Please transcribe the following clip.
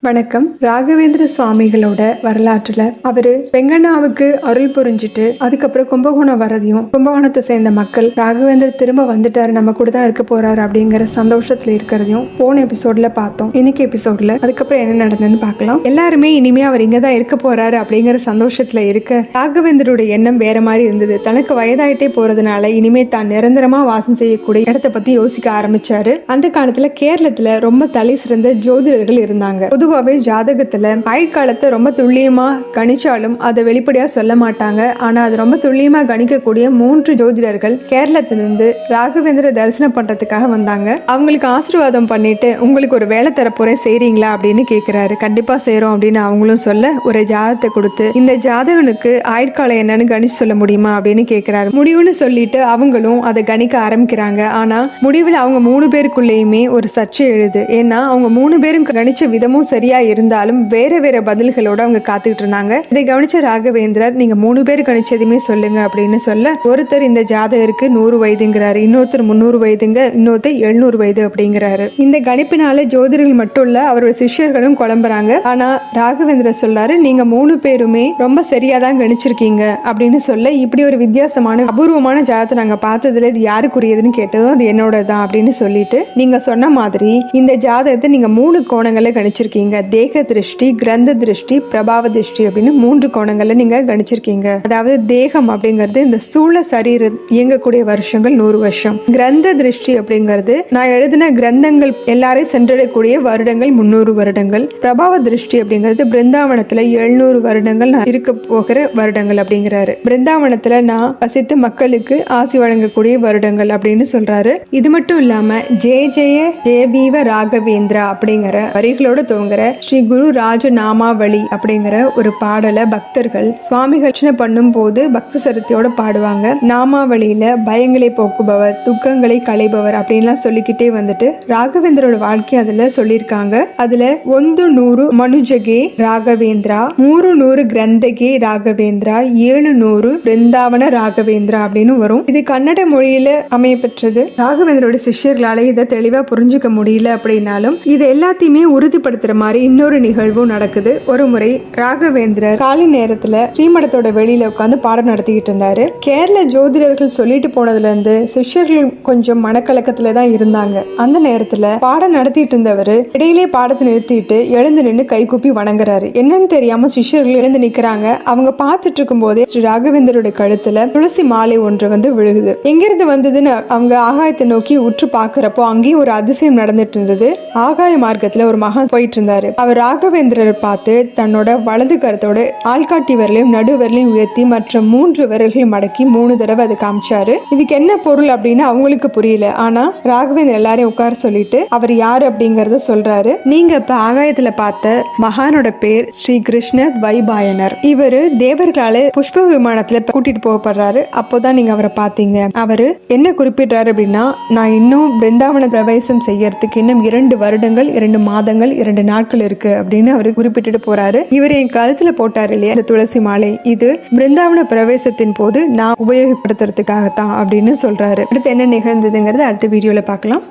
வணக்கம். ராகவேந்திர சுவாமிகளோட வரலாற்றுல அவரு வெங்கண்ணாவுக்கு அருள் புரிஞ்சுட்டு அதுக்கப்புறம் கும்பகோணம் வரதையும், கும்பகோணத்தை சேர்ந்த மக்கள் ராகவேந்திர திரும்ப வந்துட்டாரு, நம்ம கூட தான் இருக்க போறாரு அப்படிங்கிற சந்தோஷத்துல இருக்கிறதையும் போன எபிசோட்ல பார்த்தோம். இன்னைக்கு எபிசோட்ல அதுக்கப்புறம் என்ன நடந்ததுன்னு பார்க்கலாம். எல்லாருமே இனிமே அவர் இங்கதான் இருக்க போறாரு அப்படிங்கிற சந்தோஷத்துல இருக்க, ராகவேந்தரோட எண்ணம் வேற மாதிரி இருந்தது. தனக்கு வயதாயிட்டே போறதுனால இனிமே தான் நிரந்தரமா வாசம் செய்யக்கூடிய இடத்தை பத்தி யோசிக்க ஆரம்பிச்சாரு. அந்த காலத்துல கேரளத்துல ரொம்ப தலை சிறந்த ஜோதிடர்கள் இருந்தாங்க. பொதுவாகவே ஜாதகத்துல ஆயுட்காலத்தை ரொம்ப துல்லியமா கணிச்சாலும் அதை வெளிப்படையா சொல்ல மாட்டாங்க. ஆனா அது ரொம்ப துல்லியமா கணிக்கக்கூடிய 3 ஜோதிடர்கள் கேரளத்திலிருந்து ராகவேந்திர தரிசனம் பண்றதுக்காக வந்தாங்க. அவங்களுக்கு ஆசீர்வாதம் பண்ணிட்டு, உங்களுக்கு ஒரு வேலை தரப்போறேன், செய்றீங்களா அப்படின்னு கேட்கிறாரு. கண்டிப்பா செய்றோம் அப்படின்னு அவங்களும் சொல்ல, ஒரு ஜாதகத்தை கொடுத்து இந்த ஜாதகனுக்கு ஆயுட்காலம் என்னன்னு கணிச்சு சொல்ல முடியுமா அப்படின்னு கேட்கிறாரு. முடிவுன்னு சொல்லிட்டு அவங்களும் அதை கணிக்க ஆரம்பிக்கிறாங்க. ஆனா முடிவில் அவங்க 3 பேருக்குள்ளேயுமே ஒரு சர்ச்சை எழுது. ஏன்னா அவங்க 3 பேரும் கணிச்ச விதமும் சரியா இருந்தாலும் வேற வேற பதில்களோட அவங்க காத்துக்கிட்டு இருந்தாங்க. இதை கவனிச்ச ராகவேந்திரர், நீங்க 3 பேர் கணிச்சதுமே சொல்லுங்க அப்படின்னு சொல்ல, ஒருத்தர் இந்த ஜாதகருக்கு 100 வயதுங்கிறாரு, இன்னொருத்தர் 300 வயதுங்க, இன்னொருத்தர் 700 வயது அப்படிங்கிறாரு. இந்த கணிப்பினால ஜோதிடர்கள் மட்டும் இல்ல, அவரோட சிஷ்யர்களும் குழம்புறாங்க. ஆனா ராகவேந்திரர் சொல்றாரு, நீங்க 3 பேருமே ரொம்ப சரியாதான் கணிச்சிருக்கீங்க அப்படின்னு சொல்ல, இப்படி ஒரு வித்தியாசமான அபூர்வமான ஜாதகத்தை நாங்க பார்த்ததுல இது யாருக்குரியதுன்னு கேட்டதும் அது என்னோட தான் அப்படின்னு சொல்லிட்டு, நீங்க சொன்ன மாதிரி இந்த ஜாதகத்தை நீங்க 3 கோணங்களை கணிச்சிருக்கீங்க. தேக திருஷ்டி, கிரந்த திருஷ்டி, பிரபாவ திருஷ்டி அப்படின்னு 3 கோணங்கள்ல நீங்க கணிச்சிருக்கீங்க. அதாவது தேகம் அப்படிங்கிறது இந்த ஸ்தூல சரீரம் இயங்கக்கூடிய வருஷங்கள் 100 வருஷம். கிரந்த திருஷ்டி அப்படிங்கிறது நான் எழுதின கிரந்தங்கள் எல்லாரையும் சென்றடையக்கூடிய வருடங்கள் 300 வருடங்கள். பிரபாவ திருஷ்டி அப்படிங்கிறது பிருந்தாவனத்துல 700 வருடங்கள் நான் இருக்க போகிற வருடங்கள் அப்படிங்கிறாரு. பிருந்தாவனத்துல நான் வசித்து மக்களுக்கு ஆசி வழங்கக்கூடிய வருடங்கள் அப்படின்னு சொல்றாரு. இது மட்டும் இல்லாம ஜெய ஜெய ஜெயபீவ ராகவேந்திரா அப்படிங்கிற வரிகளோட துவங்குற ஸ்ரீ குரு ராஜ நாமாவளி அப்படிங்கிற ஒரு பாடலை பக்தர்கள் சுவாமிகள் பண்ணும் போது பக்த சரத்தியோட பாடுவாங்க. நாமாவளியில பயங்களை போக்குபவர், துக்கங்களை களைபவர் அப்படின்லாம் சொல்லிக்கிட்டே வந்துட்டு ராகவேந்திரோட வாழ்க்கை அதுல சொல்லியிருக்காங்க. அதுல 100 மனுஜகே ராகவேந்திரா, 300 கிரந்தகே ராகவேந்திரா, 700 பிருந்தாவன ராகவேந்திரா அப்படின்னு வரும். இது கன்னட மொழியில அமைய பெற்றது. ராகவேந்திரோட சிஷ்யர்களால இதை தெளிவா புரிஞ்சுக்க முடியல அப்படின்னாலும் இது எல்லாத்தையுமே உறுதிப்படுத்துற மாதிரி இன்னொரு நிகழ்வும் நடக்குது. ஒரு முறை ராகவேந்திரர் காலை நேரத்துல ஸ்ரீமடத்தோட வெளியில உட்காந்து பாடம் நடத்திக்கிட்டு இருந்தாரு. கேரள ஜோதிடர்கள் சொல்லிட்டு போனதுல இருந்து சிஷ்யர்கள் கொஞ்சம் மனக்கலக்கத்துல தான் இருந்தாங்க. அந்த நேரத்துல பாடம் நடத்திட்டு இருந்தவரு இடையிலே பாடத்தை நிறுத்திட்டு எழுந்து நின்று கைகூப்பி வணங்குறாரு. என்னன்னு தெரியாம சிஷ்யர்கள் எழுந்து நிக்கிறாங்க. அவங்க பார்த்துட்டு இருக்கும் போதே ஸ்ரீ ராகவேந்திரோட கழுத்துல துளசி மாலை ஒன்று வந்து விழுகுது. எங்கிருந்து வந்ததுன்னு அவங்க ஆகாயத்தை நோக்கி உற்று பாக்குறப்போ அங்கேயும் ஒரு அதிசயம் நடந்துட்டு இருந்தது. ஆகாய மார்க்கத்துல ஒரு மகான் போயிட்டு இருந்தாரு. அவர் ராகவேந்திரரை பார்த்து தன்னோட வலது கரத்தோட ஆள்காட்டி விரலையும் நடு விரலையும் உயர்த்தி மற்ற 3 விரல்களையும் மடக்கி 3 தடவை அதை காமிச்சாரு. இதுக்கு என்ன பொருள் அப்படின்னு அவங்களுக்கு புரியல. ஆனா ராகவேந்திரர் எல்லாரையும் உட்கார சொல்லிட்டு அவர் யாரு அப்படிங்கறத சொல்றாரு. நீங்க இப்ப ஆகாயத்துல பார்த்த மகானோட பேர் ஸ்ரீ கிருஷ்ண வைபாயனர். இவரு தேவர்களால புஷ்ப விமானத்துல கூட்டிட்டு போகப்படுறாரு. அப்போதான் நீங்க அவரை பார்த்தீங்க. அவரு என்ன குறிப்பிடுறாரு அப்படின்னா, நான் இன்னும் பிருந்தாவன பிரவேசம் செய்யறதுக்கு இன்னும் 2 வருடங்கள் 2 மாதங்கள் 2 நாட்கள் இருக்கு அப்படின்னு அவரு குறிப்பிட்டு போறாரு. இவர் என் கழுத்துல போட்டாரு இல்லையா இந்த துளசி மாலை, இது பிருந்தாவன பிரவேசத்தின் போது நான் உபயோகப்படுத்துறதுக்காகத்தான் அப்படின்னு சொல்றாரு. அடுத்து என்ன நிகழ்ந்ததுங்கிறத அடுத்த வீடியோல பார்க்கலாம்.